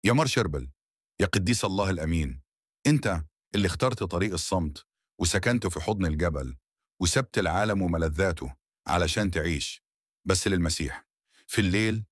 يا مار شربل، يا قديس الله الأمين، أنت اللي اخترت طريق الصمت وسكنت في حضن الجبل وسبت العالم وملذاته علشان تعيش بس للمسيح. في الليل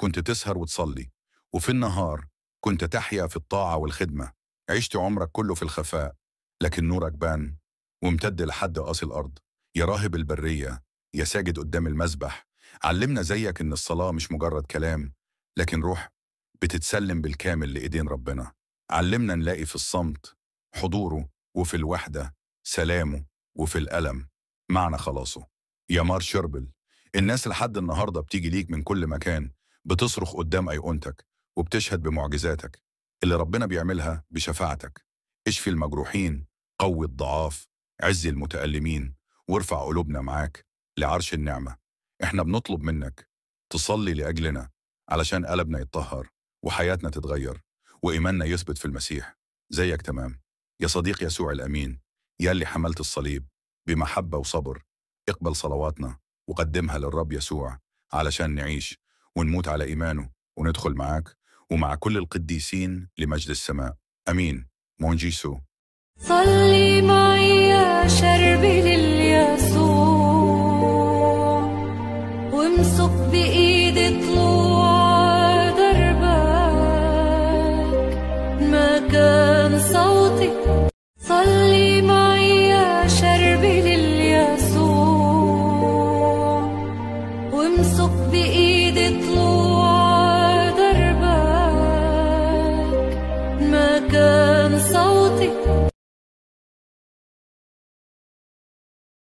كنت تسهر وتصلي، وفي النهار كنت تحيا في الطاعة والخدمة. عشت عمرك كله في الخفاء، لكن نورك بان وامتد لحد قاصي الأرض. يا راهب البرية، يا ساجد قدام المسبح، علمنا زيك إن الصلاة مش مجرد كلام، لكن روح بتتسلم بالكامل لإيدين ربنا. علمنا نلاقي في الصمت حضوره، وفي الوحدة سلامه، وفي الألم معنى خلاصه. يا مار شربل، الناس لحد النهاردة بتيجي ليك من كل مكان، بتصرخ قدام أيقونتك وبتشهد بمعجزاتك اللي ربنا بيعملها بشفاعتك. اشفي المجروحين، قوي الضعاف، عزي المتألمين، وارفع قلوبنا معاك لعرش النعمة. احنا بنطلب منك تصلي لأجلنا علشان قلبنا يتطهر وحياتنا تتغير وإيماننا يثبت في المسيح زيك تمام. يا صديق يسوع الأمين، يا اللي حملت الصليب بمحبة وصبر، اقبل صلواتنا وقدمها للرب يسوع علشان نعيش ونموت على إيمانه وندخل معاك ومع كل القديسين لمجد السماء. أمين. مون جيسو. صلي معي يا شربي لليسوع، وامسك بإيدي طلوع دربك، ما كان صوتي